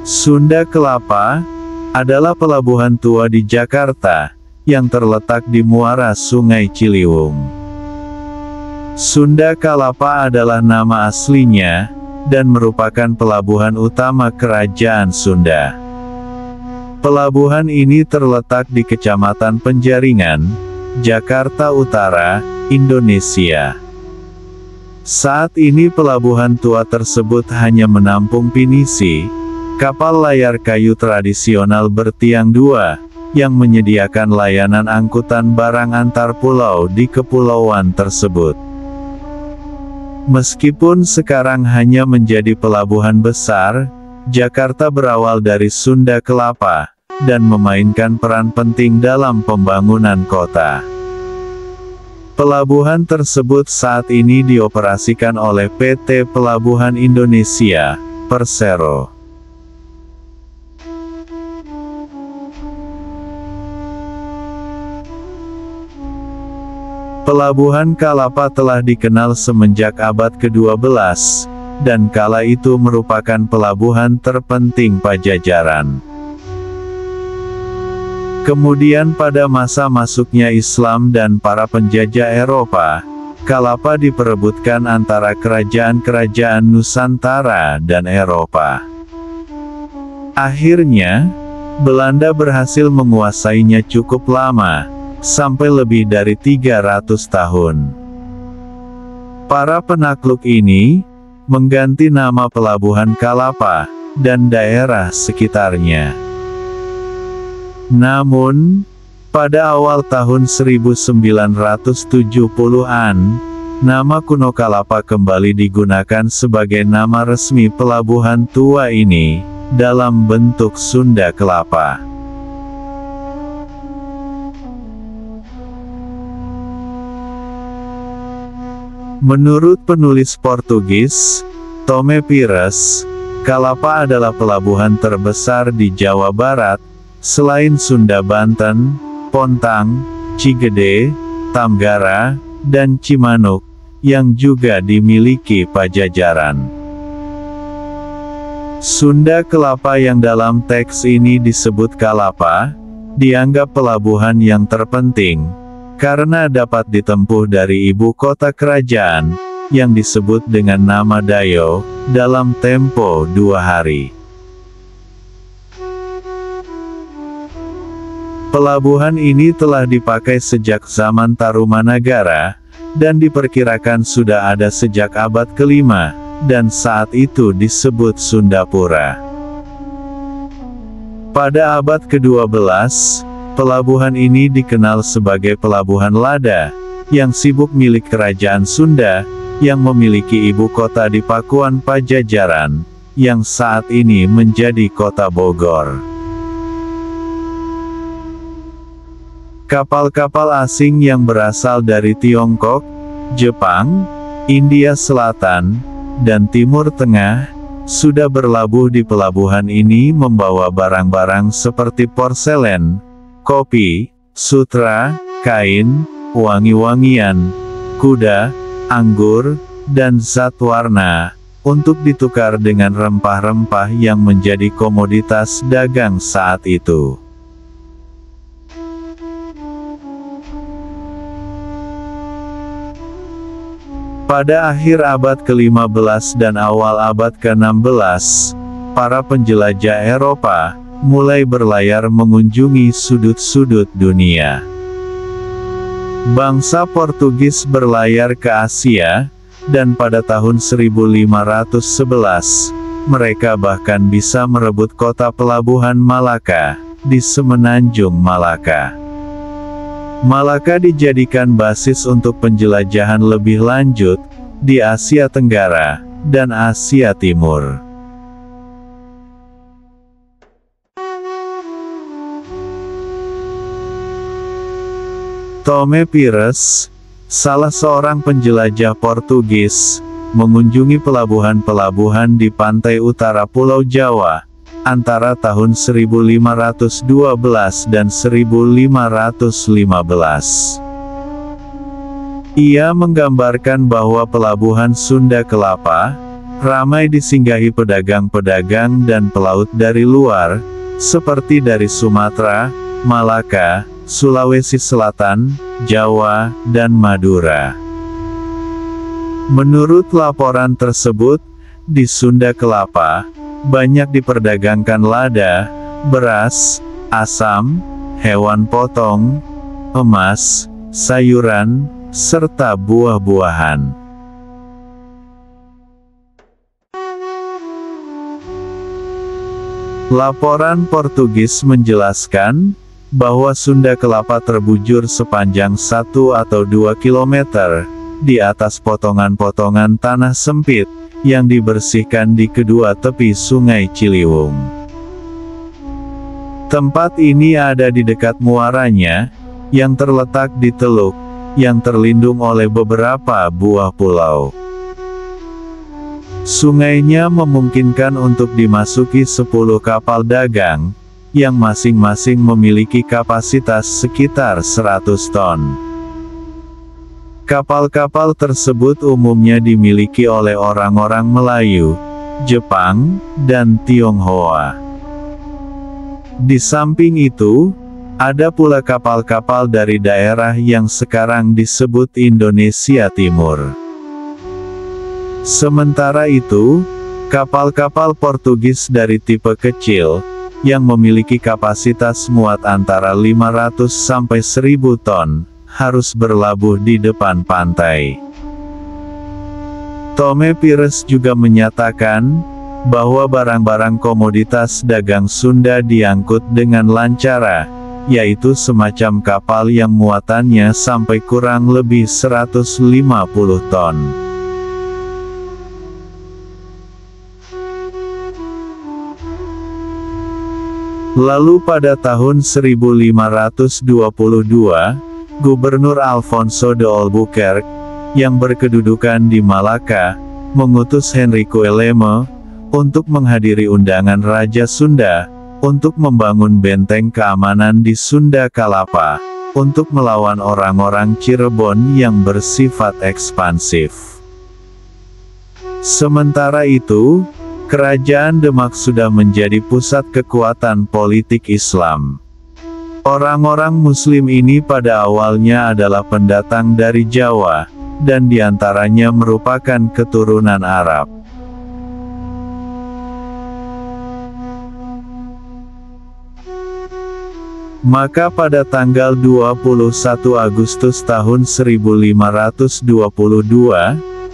Sunda Kelapa adalah pelabuhan tua di Jakarta, yang terletak di muara Sungai Ciliwung. Sunda Kelapa adalah nama aslinya, dan merupakan pelabuhan utama Kerajaan Sunda. Pelabuhan ini terletak di Kecamatan Penjaringan, Jakarta Utara, Indonesia. Saat ini pelabuhan tua tersebut hanya menampung pinisi, kapal layar kayu tradisional bertiang dua, yang menyediakan layanan angkutan barang antar pulau di kepulauan tersebut. Meskipun sekarang hanya menjadi pelabuhan besar, Jakarta berawal dari Sunda Kelapa, dan memainkan peran penting dalam pembangunan kota. Pelabuhan tersebut saat ini dioperasikan oleh PT Pelabuhan Indonesia, Persero. Pelabuhan Kelapa telah dikenal semenjak abad ke-12, dan kala itu merupakan pelabuhan terpenting Pajajaran. Kemudian pada masa masuknya Islam dan para penjajah Eropa, Kelapa diperebutkan antara kerajaan-kerajaan Nusantara dan Eropa. Akhirnya, Belanda berhasil menguasainya cukup lama, sampai lebih dari 300 tahun. Para penakluk ini mengganti nama Pelabuhan Kelapa dan daerah sekitarnya. Namun, pada awal tahun 1970-an, nama kuno Kelapa kembali digunakan sebagai nama resmi pelabuhan tua ini, dalam bentuk Sunda Kelapa. Menurut penulis Portugis, Tome Pires, Kelapa adalah pelabuhan terbesar di Jawa Barat, selain Sunda Banten, Pontang, Cigede, Tamgara, dan Cimanuk, yang juga dimiliki Pajajaran. Sunda Kelapa yang dalam teks ini disebut Kelapa, dianggap pelabuhan yang terpenting, karena dapat ditempuh dari ibu kota kerajaan, yang disebut dengan nama Dayo, dalam tempo 2 hari. Pelabuhan ini telah dipakai sejak zaman Tarumanagara, dan diperkirakan sudah ada sejak abad ke-5, dan saat itu disebut Sundapura. Pada abad ke-12, pelabuhan ini dikenal sebagai Pelabuhan Lada, yang sibuk milik Kerajaan Sunda, yang memiliki ibu kota di Pakuan Pajajaran, yang saat ini menjadi kota Bogor. Kapal-kapal asing yang berasal dari Tiongkok, Jepang, India Selatan, dan Timur Tengah, sudah berlabuh di pelabuhan ini membawa barang-barang seperti porselen, kopi, sutra, kain, wangi-wangian, kuda, anggur, dan zat warna, untuk ditukar dengan rempah-rempah yang menjadi komoditas dagang saat itu. Pada akhir abad ke-15 dan awal abad ke-16, para penjelajah Eropa mulai berlayar mengunjungi sudut-sudut dunia. Bangsa Portugis berlayar ke Asia, dan pada tahun 1511, mereka bahkan bisa merebut kota pelabuhan Malaka, di Semenanjung Malaka. Malaka dijadikan basis untuk penjelajahan lebih lanjut, di Asia Tenggara, dan Asia Timur. Tome Pires, salah seorang penjelajah Portugis, mengunjungi pelabuhan-pelabuhan di pantai utara Pulau Jawa, antara tahun 1512 dan 1515. Ia menggambarkan bahwa pelabuhan Sunda Kelapa ramai disinggahi pedagang-pedagang dan pelaut dari luar, seperti dari Sumatera, Malaka, Sulawesi Selatan, Jawa, dan Madura. Menurut laporan tersebut, di Sunda Kelapa, banyak diperdagangkan lada, beras, asam, hewan potong, emas, sayuran, serta buah-buahan. Laporan Portugis menjelaskan bahwa Sunda Kelapa terbujur sepanjang 1 atau 2 kilometer di atas potongan-potongan tanah sempit yang dibersihkan di kedua tepi Sungai Ciliwung. Tempat ini ada di dekat muaranya, yang terletak di teluk, yang terlindung oleh beberapa buah pulau. Sungainya memungkinkan untuk dimasuki 10 kapal dagang, yang masing-masing memiliki kapasitas sekitar 100 ton. Kapal-kapal tersebut umumnya dimiliki oleh orang-orang Melayu, Jepang, dan Tionghoa. Di samping itu, ada pula kapal-kapal dari daerah yang sekarang disebut Indonesia Timur. Sementara itu, kapal-kapal Portugis dari tipe kecil, yang memiliki kapasitas muat antara 500 sampai 1000 ton, harus berlabuh di depan pantai. Tome Pires juga menyatakan, bahwa barang-barang komoditas dagang Sunda diangkut dengan lancara, yaitu semacam kapal yang muatannya sampai kurang lebih 150 ton. Lalu pada tahun 1522, Gubernur Alfonso de Albuquerque, yang berkedudukan di Malaka, mengutus Henrique Lema, untuk menghadiri undangan Raja Sunda, untuk membangun benteng keamanan di Sunda Kelapa, untuk melawan orang-orang Cirebon yang bersifat ekspansif. Sementara itu, Kerajaan Demak sudah menjadi pusat kekuatan politik Islam. Orang-orang Muslim ini pada awalnya adalah pendatang dari Jawa, dan diantaranya merupakan keturunan Arab. Maka pada tanggal 21 Agustus tahun 1522,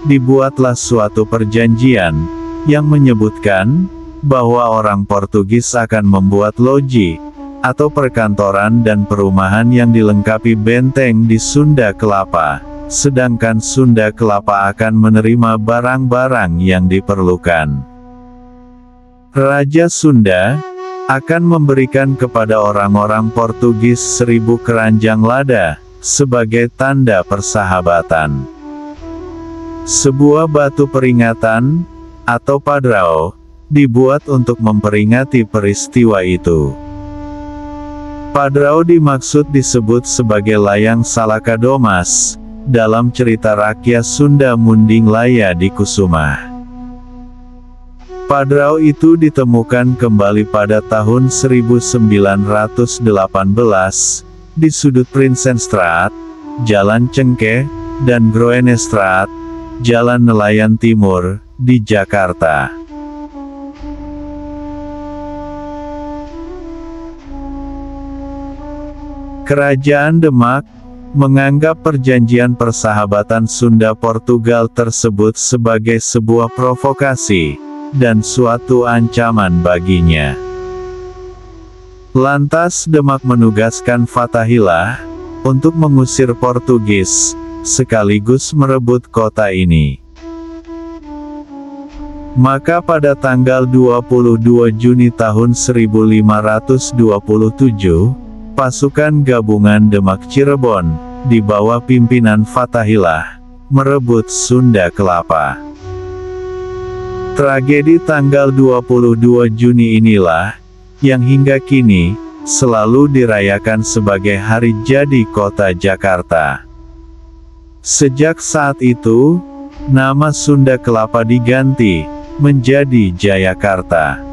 dibuatlah suatu perjanjian, yang menyebutkan, bahwa orang Portugis akan membuat loji, atau perkantoran dan perumahan yang dilengkapi benteng di Sunda Kelapa, sedangkan Sunda Kelapa akan menerima barang-barang yang diperlukan. Raja Sunda akan memberikan kepada orang-orang Portugis 1000 keranjang lada, sebagai tanda persahabatan. Sebuah batu peringatan, atau padrao, dibuat untuk memperingati peristiwa itu. Padrao dimaksud disebut sebagai layang Salakadomas, dalam cerita rakyat Sunda Munding Laya di Kusuma. Padrao itu ditemukan kembali pada tahun 1918, di sudut Prinsenstraat, Jalan Cengkeh, dan Groenestraat, Jalan Nelayan Timur, di Jakarta. Kerajaan Demak menganggap perjanjian persahabatan Sunda-Portugal tersebut sebagai sebuah provokasi dan suatu ancaman baginya. Lantas Demak menugaskan Fathahillah untuk mengusir Portugis, sekaligus merebut kota ini. Maka pada tanggal 22 Juni tahun 1527, pasukan gabungan Demak Cirebon, di bawah pimpinan Fathahillah, merebut Sunda Kelapa. Tragedi tanggal 22 Juni inilah, yang hingga kini, selalu dirayakan sebagai hari jadi kota Jakarta. Sejak saat itu, nama Sunda Kelapa diganti menjadi Jayakarta.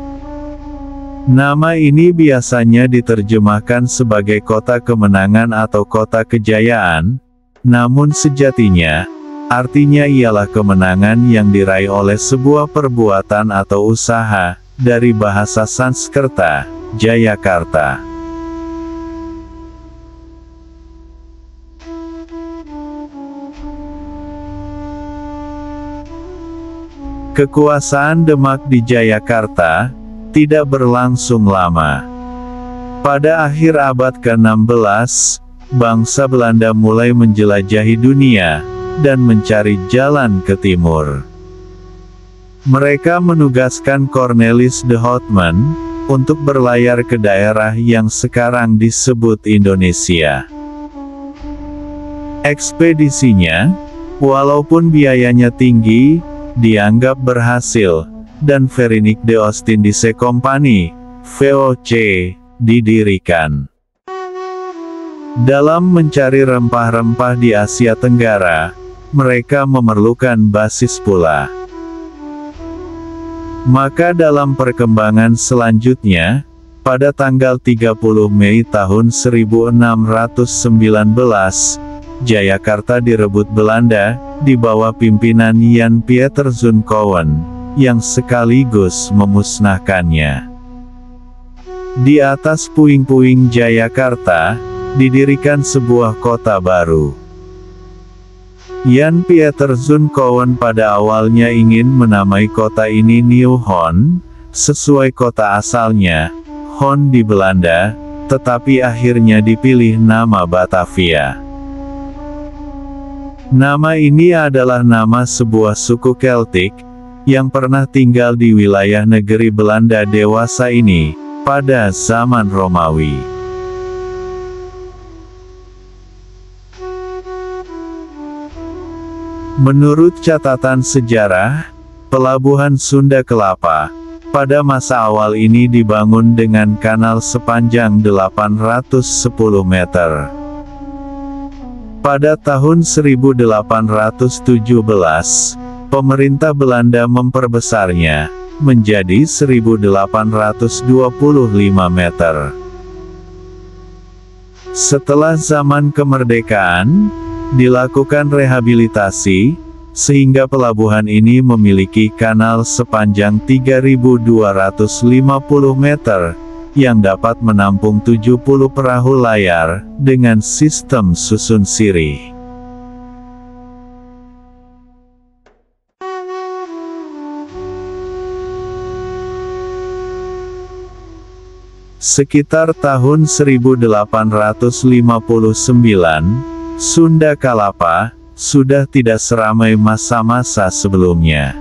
Nama ini biasanya diterjemahkan sebagai kota kemenangan atau kota kejayaan, namun sejatinya, artinya ialah kemenangan yang diraih oleh sebuah perbuatan atau usaha, dari bahasa Sanskerta, Jayakarta. Kekuasaan Demak di Jayakarta tidak berlangsung lama. Pada akhir abad ke-16, bangsa Belanda mulai menjelajahi dunia dan mencari jalan ke timur. Mereka menugaskan Cornelis de Houtman untuk berlayar ke daerah yang sekarang disebut Indonesia. Ekspedisinya, walaupun biayanya tinggi, dianggap berhasil, dan Verinique de Ostindische Company, VOC, didirikan. Dalam mencari rempah-rempah di Asia Tenggara, mereka memerlukan basis pula. Maka dalam perkembangan selanjutnya, pada tanggal 30 Mei tahun 1619, Jayakarta direbut Belanda, di bawah pimpinan Jan Pieter Zonkouwen, yang sekaligus memusnahkannya. Di atas puing-puing Jayakarta, didirikan sebuah kota baru. Jan Pieter Zonkouwen pada awalnya ingin menamai kota ini Nieuw Hoorn, sesuai kota asalnya, Hoorn di Belanda, tetapi akhirnya dipilih nama Batavia. Nama ini adalah nama sebuah suku Keltik, yang pernah tinggal di wilayah negeri Belanda dewasa ini, pada zaman Romawi. Menurut catatan sejarah, Pelabuhan Sunda Kelapa, pada masa awal ini dibangun dengan kanal sepanjang 810 meter. Pada tahun 1817, pemerintah Belanda memperbesarnya, menjadi 1825 meter. Setelah zaman kemerdekaan, dilakukan rehabilitasi, sehingga pelabuhan ini memiliki kanal sepanjang 3.250 meter, yang dapat menampung 70 perahu layar, dengan sistem susun sirih. Sekitar tahun 1859, Sunda Kelapa sudah tidak seramai masa-masa sebelumnya.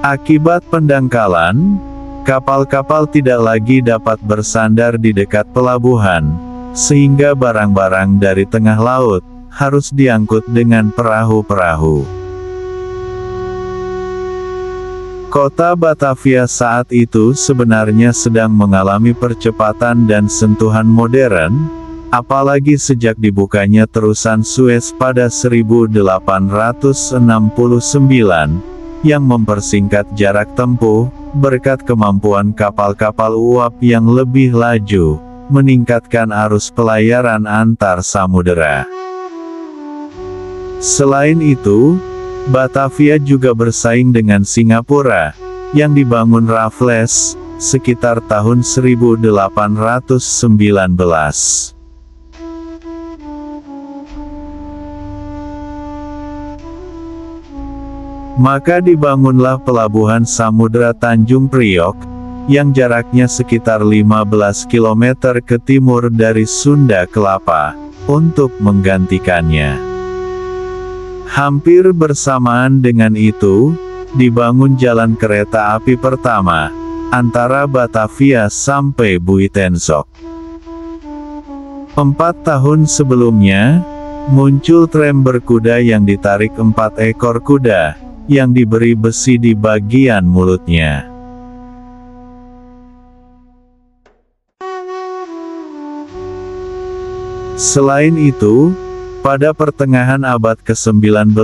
Akibat pendangkalan, kapal-kapal tidak lagi dapat bersandar di dekat pelabuhan, sehingga barang-barang dari tengah laut harus diangkut dengan perahu-perahu. Kota Batavia saat itu sebenarnya sedang mengalami percepatan dan sentuhan modern, apalagi sejak dibukanya terusan Suez pada 1869, yang mempersingkat jarak tempuh, berkat kemampuan kapal-kapal uap yang lebih laju, meningkatkan arus pelayaran antar samudera. Selain itu, Batavia juga bersaing dengan Singapura, yang dibangun Raffles, sekitar tahun 1819. Maka dibangunlah pelabuhan Samudra Tanjung Priok, yang jaraknya sekitar 15 km ke timur dari Sunda Kelapa, untuk menggantikannya. Hampir bersamaan dengan itu, dibangun jalan kereta api pertama, antara Batavia sampai Buitenzorg. 4 tahun sebelumnya, muncul tram berkuda yang ditarik 4 ekor kuda, yang diberi besi di bagian mulutnya. Selain itu, pada pertengahan abad ke-19,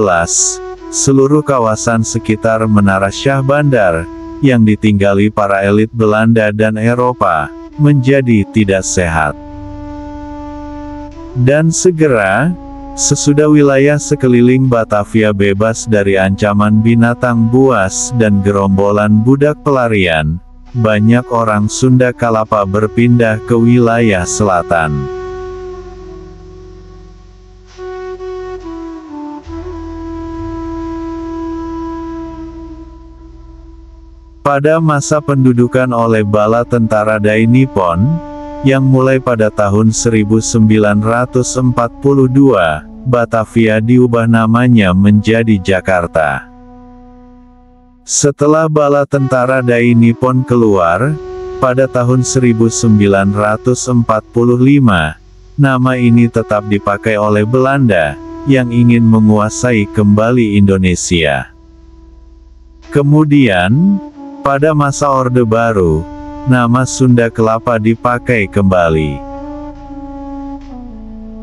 seluruh kawasan sekitar Menara Syah Bandar, yang ditinggali para elit Belanda dan Eropa, menjadi tidak sehat. Dan segera, sesudah wilayah sekeliling Batavia bebas dari ancaman binatang buas dan gerombolan budak pelarian, banyak orang Sunda Kalapa berpindah ke wilayah selatan. Pada masa pendudukan oleh bala tentara Dai Nippon, yang mulai pada tahun 1942, Batavia diubah namanya menjadi Jakarta. Setelah bala tentara Dai Nippon keluar, pada tahun 1945, nama ini tetap dipakai oleh Belanda, yang ingin menguasai kembali Indonesia. Kemudian, pada masa Orde Baru, nama Sunda Kelapa dipakai kembali.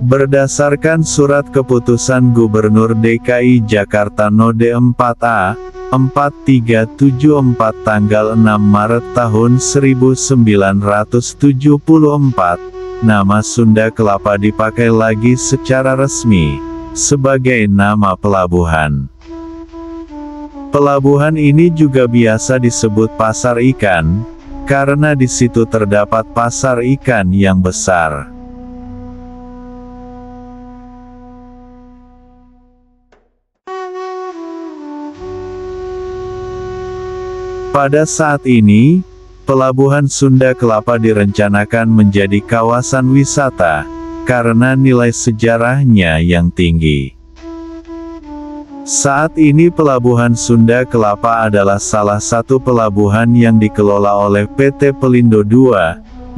Berdasarkan surat keputusan Gubernur DKI Jakarta Node 4A, 4374 tanggal 6 Maret tahun 1974, nama Sunda Kelapa dipakai lagi secara resmi, sebagai nama pelabuhan. Pelabuhan ini juga biasa disebut pasar ikan, karena di situ terdapat pasar ikan yang besar. Pada saat ini, Pelabuhan Sunda Kelapa direncanakan menjadi kawasan wisata, karena nilai sejarahnya yang tinggi. Saat ini Pelabuhan Sunda Kelapa adalah salah satu pelabuhan yang dikelola oleh PT Pelindo II,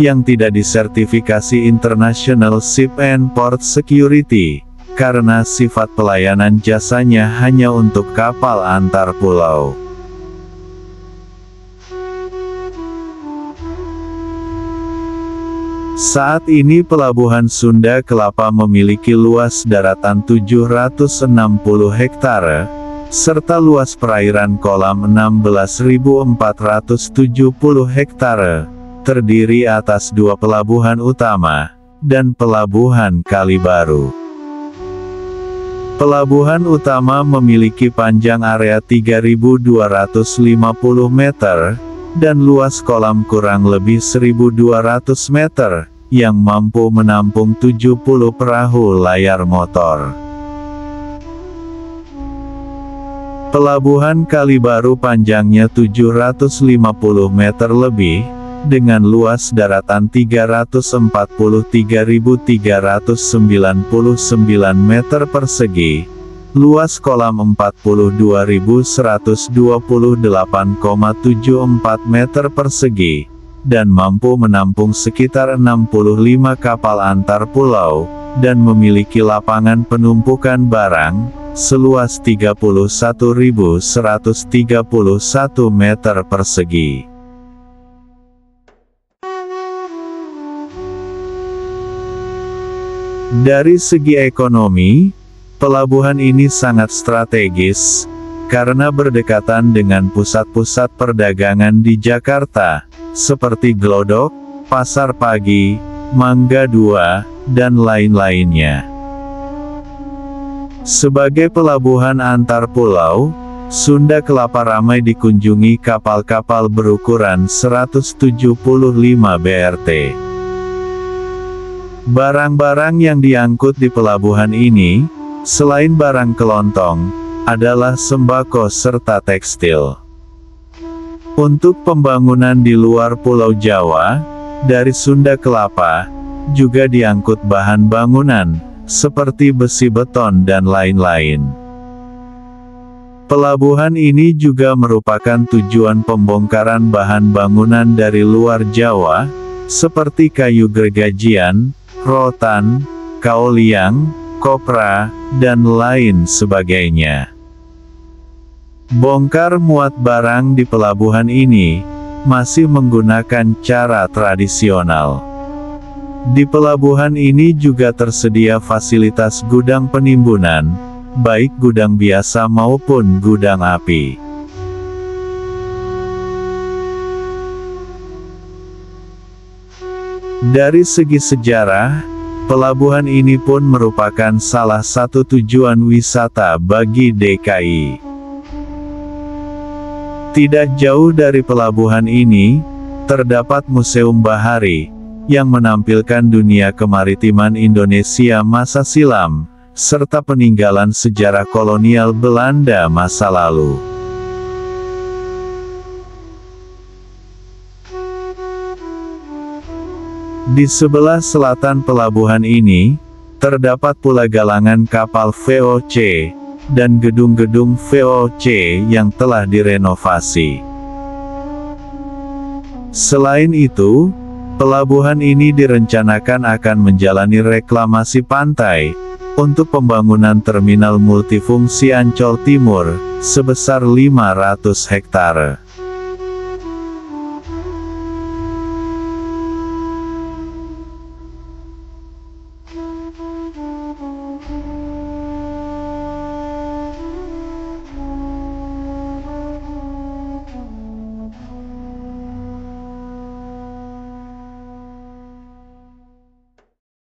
yang tidak disertifikasi International Ship and Port Security, karena sifat pelayanan jasanya hanya untuk kapal antar pulau. Saat ini Pelabuhan Sunda Kelapa memiliki luas daratan 760 hektare, serta luas perairan kolam 16.470 hektare, terdiri atas 2 pelabuhan utama, dan Pelabuhan Kali Baru. Pelabuhan utama memiliki panjang area 3.250 meter, dan luas kolam kurang lebih 1.200 meter, yang mampu menampung 70 perahu layar motor. Pelabuhan Kali Baru panjangnya 750 meter lebih, dengan luas daratan 343.399 meter persegi, luas kolam 42.128,74 meter persegi, dan mampu menampung sekitar 65 kapal antar pulau, dan memiliki lapangan penumpukan barang, seluas 31.131 meter persegi. Dari segi ekonomi, pelabuhan ini sangat strategis, karena berdekatan dengan pusat-pusat perdagangan di Jakarta, seperti Glodok, Pasar Pagi, Mangga 2, dan lain-lainnya. Sebagai pelabuhan antar pulau, Sunda Kelapa ramai dikunjungi kapal-kapal berukuran 175 BRT. Barang-barang yang diangkut di pelabuhan ini, selain barang kelontong, adalah sembako serta tekstil. Untuk pembangunan di luar Pulau Jawa, dari Sunda Kelapa, juga diangkut bahan bangunan, seperti besi beton dan lain-lain. Pelabuhan ini juga merupakan tujuan pembongkaran bahan bangunan dari luar Jawa, seperti kayu gergajian, rotan, kaoliang, kopra, dan lain sebagainya. Bongkar muat barang di pelabuhan ini, masih menggunakan cara tradisional. Di pelabuhan ini juga tersedia fasilitas gudang penimbunan, baik gudang biasa maupun gudang api. Dari segi sejarah, pelabuhan ini pun merupakan salah satu tujuan wisata bagi DKI. Tidak jauh dari pelabuhan ini, terdapat Museum Bahari, yang menampilkan dunia kemaritiman Indonesia masa silam, serta peninggalan sejarah kolonial Belanda masa lalu. Di sebelah selatan pelabuhan ini, terdapat pula galangan kapal VOC, dan gedung-gedung VOC yang telah direnovasi. Selain itu, pelabuhan ini direncanakan akan menjalani reklamasi pantai, untuk pembangunan terminal multifungsi Ancol Timur, sebesar 500 hektare.